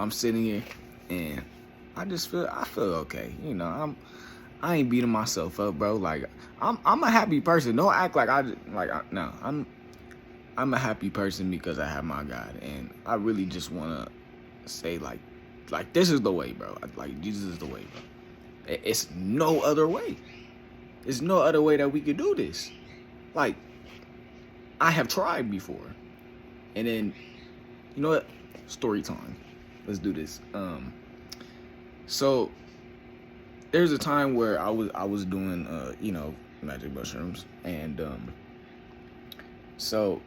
I'm sitting here and I feel okay. I ain't beating myself up, bro. Like I'm a happy person. Don't act like no. I'm a happy person because I have my God, and I really just wanna say like this is the way, bro. Like Jesus is the way, bro. It's no other way. There's no other way that we could do this. Like I have tried before, and then you know what? Story time. Let's do this. So there's a time where I was doing magic mushrooms, and so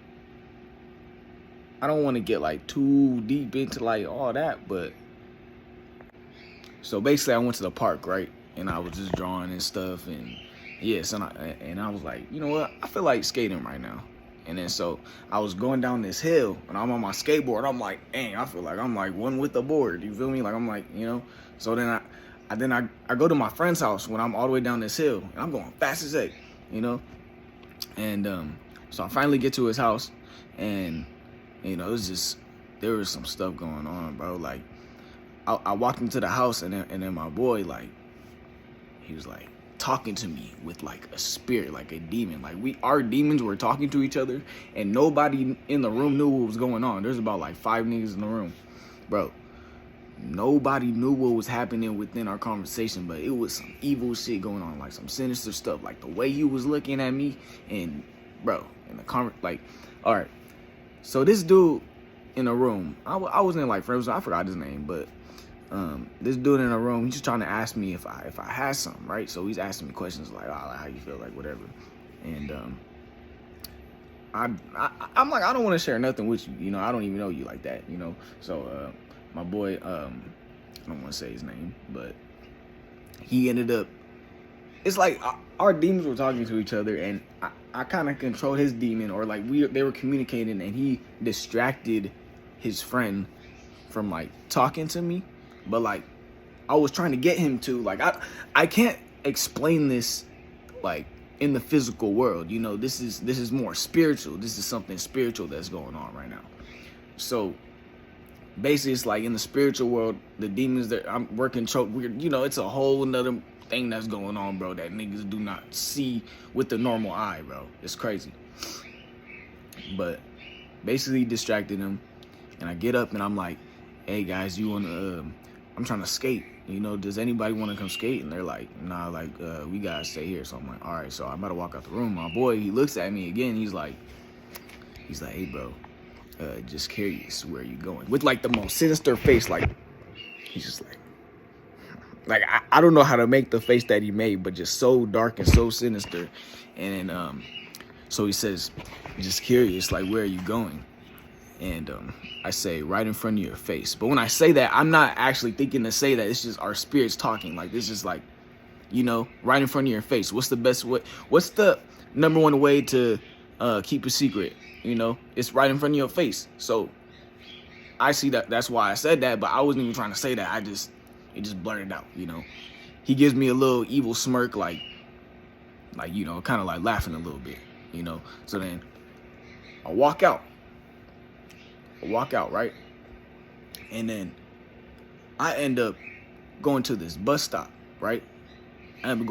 I don't want to get like too deep into like all that, but so basically I went to the park, right? And I was just drawing and stuff, and yes, and I was like, you know what? I feel like skating right now. And then so I was going down this hill, and I'm on my skateboard. I'm like, dang, I feel like I'm like one with the board. You feel me? Like I'm like, So then I go to my friend's house when I'm all the way down this hill, and I'm going fast as heck, And so I finally get to his house, and it was just there was some stuff going on, bro. Like I walked into the house, and then my boy he was like talking to me with like a spirit, like a demon. Like our demons were talking to each other, and nobody in the room knew what was going on. There's about like 5 niggas in the room, bro. Nobody knew what was happening within our conversation, but it was some evil shit going on, like some sinister stuff. Like the way he was looking at me, and bro, in the like, all right. So this dude in the room, I wasn't like friends. I forgot his name, but this dude in the room, he's just trying to ask me if I had something, right? So he's asking me questions like, how you feel, like whatever. And I'm like, I don't want to share nothing with you, I don't even know you like that, So my boy, I don't want to say his name, but he ended up. It's like our demons were talking to each other, and I kind of controlled his demon, or like they were communicating, and he distracted his friend from like talking to me. But like I was trying to get him to like I can't explain this like in the physical world. This is more spiritual. This is something spiritual that's going on right now. So basically it's like in the spiritual world, the demons that I'm working it's a whole nother thing that's going on, bro, that niggas do not see with the normal eye, bro. It's crazy. But basically distracted him, and I get up and I'm like, hey guys, you wanna I'm trying to skate, does anybody want to come skate? And they're like, nah, like we gotta stay here. So I'm like, all right. So I'm about to walk out the room. My boy, he looks at me again. He's like, hey bro, just curious, where are you going? With like the most sinister face. Like he's just like I don't know how to make the face that he made, but just so dark and so sinister. And then so he says, just curious, like where are you going? And I say, right in front of your face. But when I say that, I'm not actually thinking to say that. It's just our spirits talking. Like, this is like, right in front of your face. What's the best way? What's the number one way to keep a secret? It's right in front of your face. So I see that. That's why I said that. But I wasn't even trying to say that. It just blurted out, He gives me a little evil smirk, like kind of like laughing a little bit, So then I walk out, right? And then I end up going to this bus stop, right? And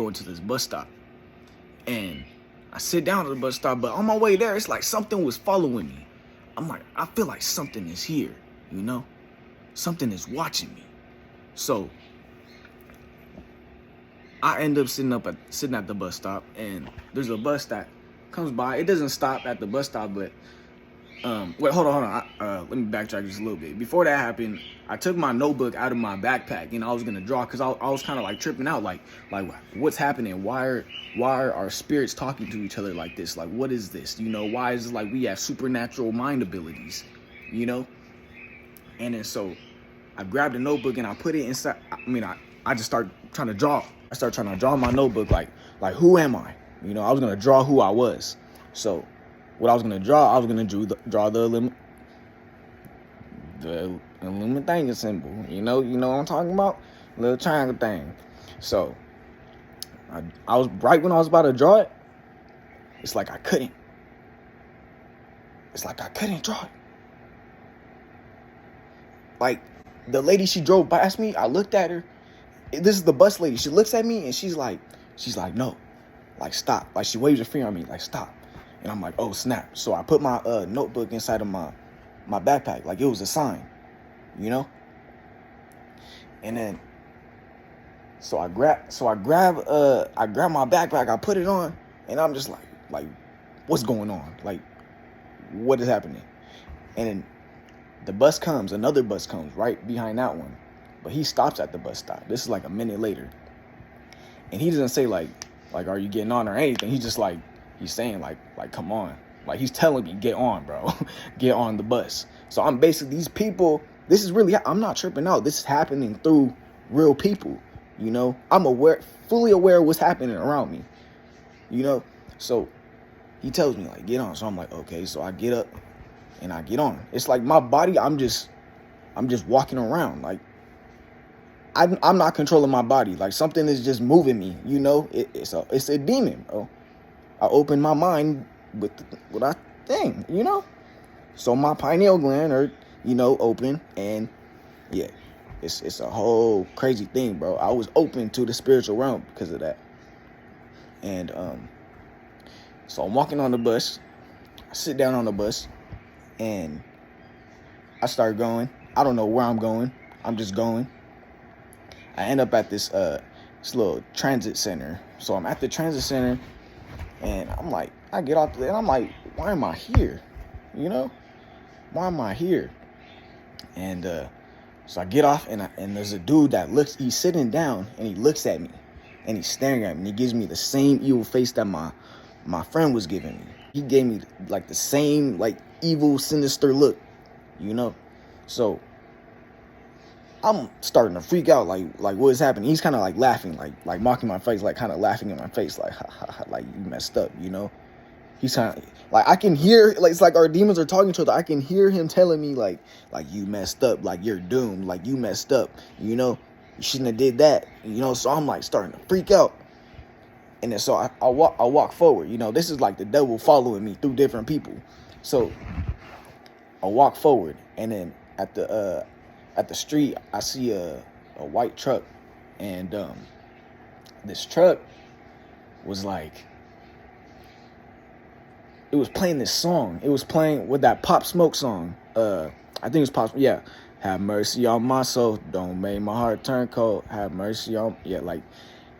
I sit down at the bus stop, but on my way there, it's like something was following me. I'm like, I feel like something is here, Something is watching me. So I end up sitting at the bus stop, and there's a bus that comes by. It doesn't stop at the bus stop, but wait, hold on. Let me backtrack just a little bit. Before that happened, I took my notebook out of my backpack, and I was gonna draw, because I was kind of like tripping out, like what's happening? Why are our spirits talking to each other like this? Like, what is this? Why is it like we have supernatural mind abilities? And then so I grabbed a notebook and I put it inside. I just start trying to draw. I start trying to draw my notebook, like who am I? I was gonna draw who I was. So what I was gonna draw, draw the Illuminati symbol. You know what I'm talking about? Little triangle thing. So I was right when I was about to draw it. It's like I couldn't draw it. Like the lady, she drove past me. I looked at her. This is the bus lady. She looks at me and she's like, no, like stop. Like she waves her finger at me, like stop. And I'm like, oh snap. So I put my notebook inside of my backpack, like it was a sign, you know. And then so I grab my backpack. I put it on, and I'm just like, what's going on? Like, what is happening? And then the bus comes. Another bus comes right behind that one. But he stops at the bus stop. This is like a minute later. And he doesn't say like, are you getting on or anything? He's just like, he's saying like, come on. Like he's telling me, get on, bro. Get on the bus. So I'm basically, these people, this is really, I'm not tripping out. This is happening through real people, you know. I'm fully aware of what's happening around me, you know. So he tells me like, get on. So I'm like, okay. So I get up and I get on. It's like my body, I'm just walking around. Like, I'm not controlling my body. Like something is just moving me, you know. It's a demon, bro. I open my mind with I think, you know. So my pineal gland are, you know, open, and yeah, it's a whole crazy thing, bro. I was open to the spiritual realm because of that. And so I'm walking on the bus. I sit down on the bus, and I start going. I don't know where I'm going. I'm just going. I end up at this little transit center. So I'm at the transit center, and I'm like, I get off there, and I'm like, why am I here? You know, why am I here? And so I get off, and there's a dude that he's sitting down, and he looks at me, and he's staring at me, and he gives me the same evil face that my friend was giving me. He gave me like the same like evil, sinister look, you know. So I'm starting to freak out, like what is happening? He's kind of like laughing, like mocking my face, like kind of laughing in my face, like ha, ha, ha, like you messed up, you know. He's kind of like, I can hear, like it's like our demons are talking to each other. I can hear him telling me like you messed up, like you're doomed, like you messed up, you know. You shouldn't have did that, you know. So I'm like starting to freak out, and then so I walk forward, you know. This is like the devil following me through different people. So I walk forward, and then at the street, I see a white truck, and this truck was like, it was playing this song. It was playing with that Pop Smoke song. I think it was Pop. Yeah, have mercy on my soul, don't make my heart turn cold. Have mercy on, yeah, like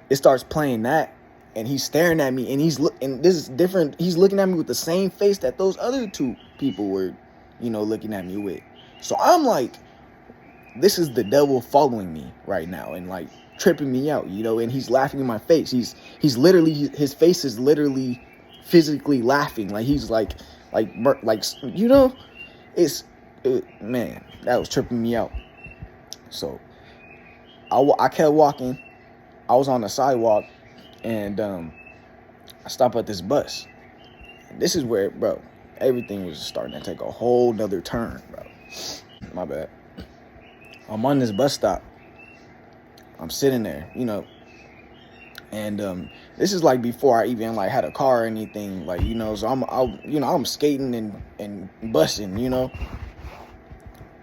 it starts playing that, and he's staring at me, and and this is different. He's looking at me with the same face that those other two people were, you know, looking at me with. So I'm like, this is the devil following me right now and like tripping me out, you know. And he's laughing in my face. He's literally, his face is literally physically laughing. Like he's like you know, man, that was tripping me out. So I kept walking. I was on the sidewalk, and I stopped at this bus. And this is where, bro, everything was starting to take a whole nother turn, bro. My bad. I'm on this bus stop. I'm sitting there, you know, and this is like before I even like had a car or anything, like, you know. So I'm skating and busting, you know.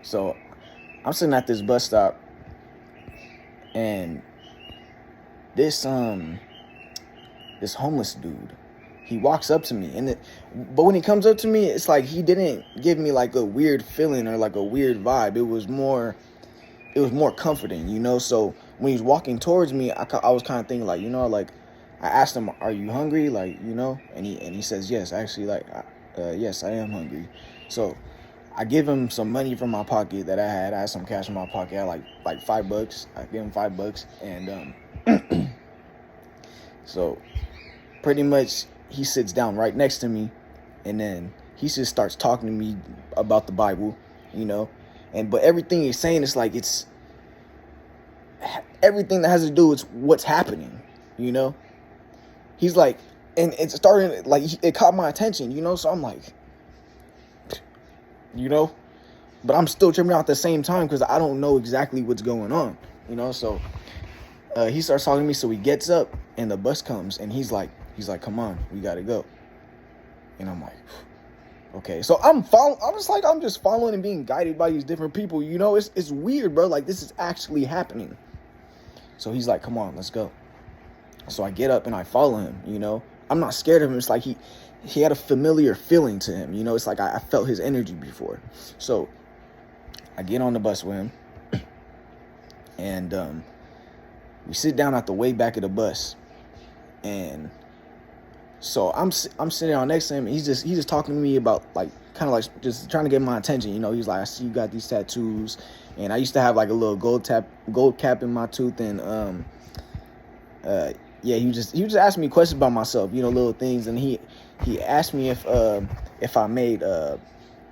So I'm sitting at this bus stop, and this homeless dude, he walks up to me, but when he comes up to me, it's like he didn't give me like a weird feeling or like a weird vibe. It was more comforting, you know. So when he's walking towards me, I was kind of thinking like, you know, like I asked him, are you hungry? Like, you know, and he says, yes, actually, like, yes, I am hungry. So I give him some money from my pocket that I had some cash in my pocket. I had like $5. I give him $5, and so pretty much he sits down right next to me, and then he just starts talking to me about the Bible, you know. But everything he's saying is like, it's everything that has to do with what's happening, you know. He's like, and it's starting, like, it caught my attention, you know. So I'm like, you know, but I'm still tripping out at the same time because I don't know exactly what's going on, you know. So he starts talking to me. So he gets up, and the bus comes, and he's like, come on, we gotta go. And I'm like, Okay, so I'm just following and being guided by these different people. You know, it's weird, bro. Like, this is actually happening. So he's like, come on, let's go. So I get up and I follow him, you know. I'm not scared of him. It's like he had a familiar feeling to him, you know. It's like I felt his energy before. So I get on the bus with him, and we sit down at the way back of the bus. And so I'm sitting down next to him, and he's just talking to me about, like, kind of like just trying to get my attention, you know. He's like, I see you got these tattoos, and I used to have like a little gold cap in my tooth, and yeah, he was just asking me questions about myself, you know, little things. And he asked me if I made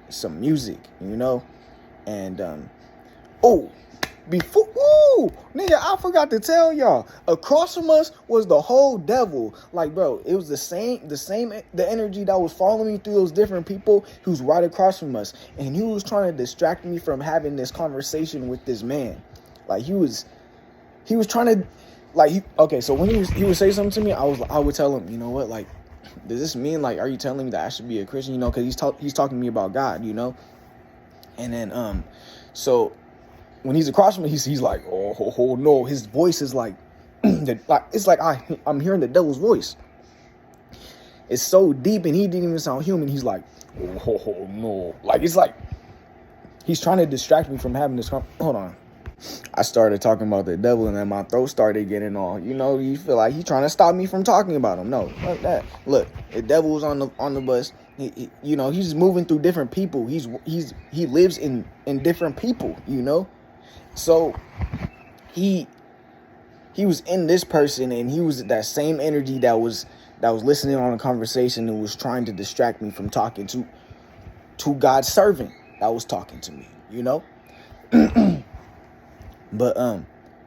some music, you know. And oh, nigga, I forgot to tell y'all, across from us was the whole devil. Like, bro, it was the energy that was following me through those different people who's right across from us, and he was trying to distract me from having this conversation with this man. Like, he was trying to, like, okay, so when he would say something to me, I would tell him, you know what, like, does this mean, like, are you telling me that I should be a Christian, you know, because he's talking to me about God, you know. And then so when he's across from me, he's like, oh no, his voice is like, it's like I'm hearing the devil's voice. It's so deep, and he didn't even sound human. He's like, oh no, like, it's like he's trying to distract me from having this. Hold on. I started talking about the devil, and then my throat started getting all, you know, you feel like he's trying to stop me from talking about him. No, like that. Look, the devil was on the bus. He, you know, he's moving through different people. He lives in different people, you know. So he was in this person, and he was that same energy that was listening on a conversation and was trying to distract me from talking to God's servant that was talking to me, you know. But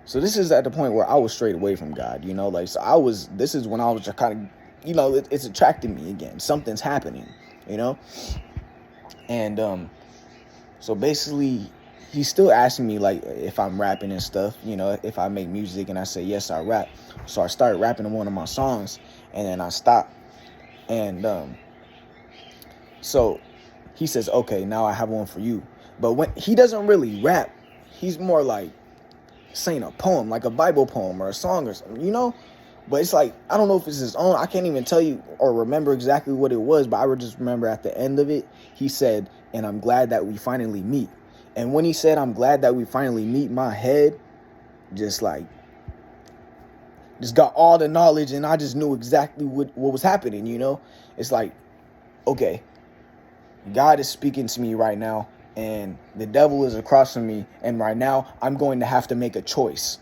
so this is at the point where I was straight away from God, you know. Like, so this is when I was just kind of, you know, it's attracting me again. Something's happening, you know. And so basically, he's still asking me, like, if I'm rapping and stuff, you know, if I make music, and I say yes, I rap. So I started rapping in one of my songs, and then I stopped. And so he says, okay, now I have one for you. But when he doesn't really rap, he's more like saying a poem, like a Bible poem or a song or something, you know. But it's like, I don't know if it's his own. I can't even tell you or remember exactly what it was, but I would just remember at the end of it, he said, and I'm glad that we finally meet. And when he said, I'm glad that we finally meet, my head just got all the knowledge, and I just knew exactly what was happening, you know. It's like, okay, God is speaking to me right now, and the devil is across from me, and right now I'm going to have to make a choice.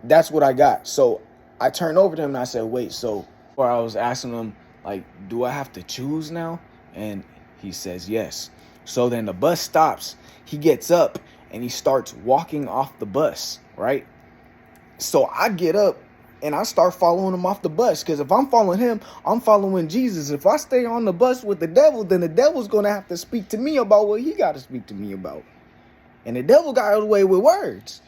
That's what I got. So I turned over to him and I said, wait, so, or I was asking him, like, do I have to choose now? And he says yes. So then the bus stops, he gets up, and he starts walking off the bus, right? So I get up and I start following him off the bus, because if I'm following him, I'm following Jesus. If I stay on the bus with the devil, then the devil's going to have to speak to me about what he got to speak to me about. And the devil got away with words.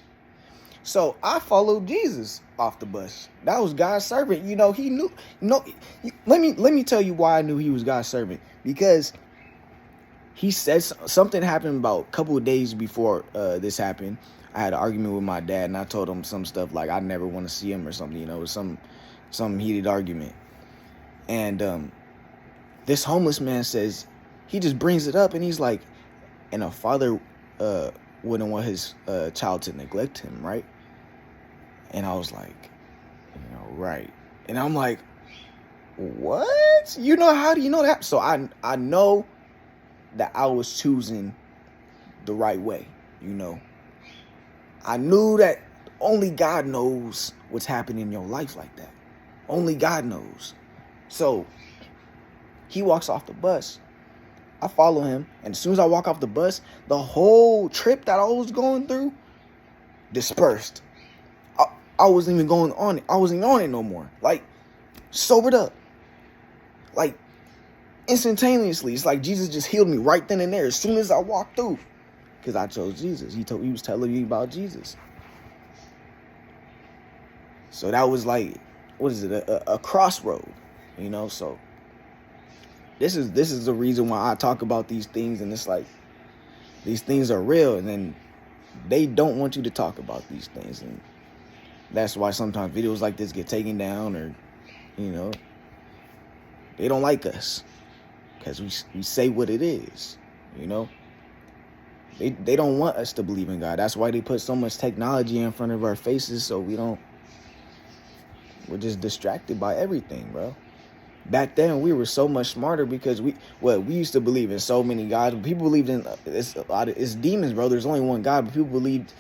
So I followed Jesus off the bus. That was God's servant. You know, he knew. No, let me tell you why I knew he was God's servant. Because he said something happened about a couple of days before this happened. I had an argument with my dad, and I told him some stuff like I never want to see him or something. You know, it was some heated argument. And this homeless man says, he just brings it up, and he's like, and a father wouldn't want his child to neglect him, right? And I was like, you know, right. And I'm like, what? You know, how do you know that? So I know that I was choosing the right way, you know. I knew that only God knows what's happening in your life like that. Only God knows. So he walks off the bus. I follow him. And as soon as I walk off the bus, the whole trip that I was going through dispersed. I wasn't even going on it. I wasn't on it no more. Like, sobered up. Like, instantaneously. It's like Jesus just healed me right then and there as soon as I walked through. Because I chose Jesus. He was telling me about Jesus. So that was like, what is it? A crossroad, you know? So This is the reason why I talk about these things, and it's like these things are real, and then they don't want you to talk about these things, and that's why sometimes videos like this get taken down, or you know, they don't like us because we say what it is, you know. They don't want us to believe in God. That's why they put so much technology in front of our faces, so we're just distracted by everything, bro. Back then we were so much smarter because we used to believe in so many gods. People believed in it's demons, bro. There's only one God, but people believed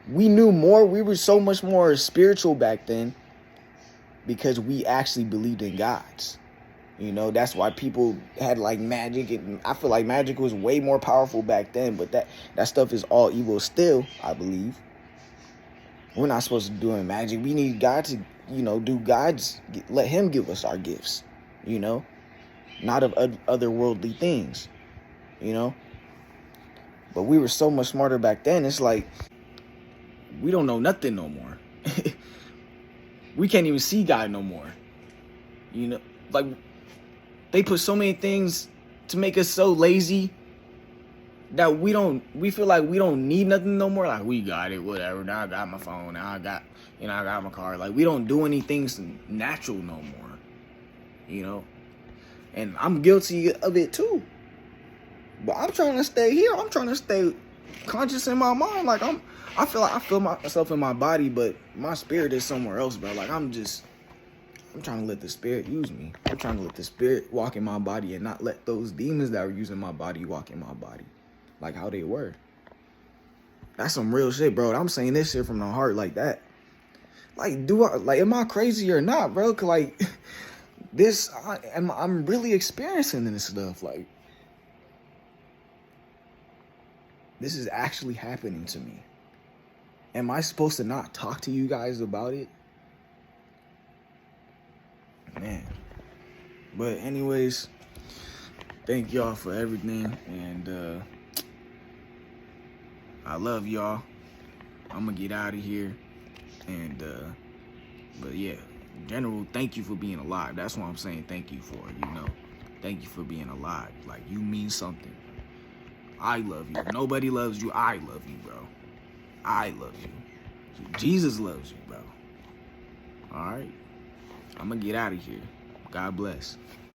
we knew more. We were so much more spiritual back then because we actually believed in gods. You know, that's why people had like magic, and I feel like magic was way more powerful back then, but that stuff is all evil still, I believe. We're not supposed to be doing magic. We need God to, do God's, let him give us our gifts, not of otherworldly things, But we were so much smarter back then. It's like, we don't know nothing no more. We can't even see God no more. Like, they put so many things to make us so lazy that we feel like we don't need nothing no more. Like, we got it, whatever. Now I got my phone. Now I got my car. Like, we don't do anything natural no more, And I'm guilty of it too. But I'm trying to stay here. I'm trying to stay conscious in my mind. Like, I feel myself in my body, but my spirit is somewhere else, bro. Like, I'm trying to let the spirit use me. I'm trying to let the spirit walk in my body and not let those demons that are using my body walk in my body like how they were. That's some real shit, bro. I'm saying this shit from the heart like that. Like, am I crazy or not, bro? 'Cause like I'm really experiencing this stuff. Like, this is actually happening to me. Am I supposed to not talk to you guys about it? Man. But anyways, thank y'all for everything, and I love y'all. I'm gonna get out of here, and but yeah, in general, thank you for being alive. That's what I'm saying thank you for, Thank you for being alive. Like, you mean something. I love you. If nobody loves you, I love you, bro. I love you. Jesus loves you, bro. All right? I'm gonna get out of here. God bless.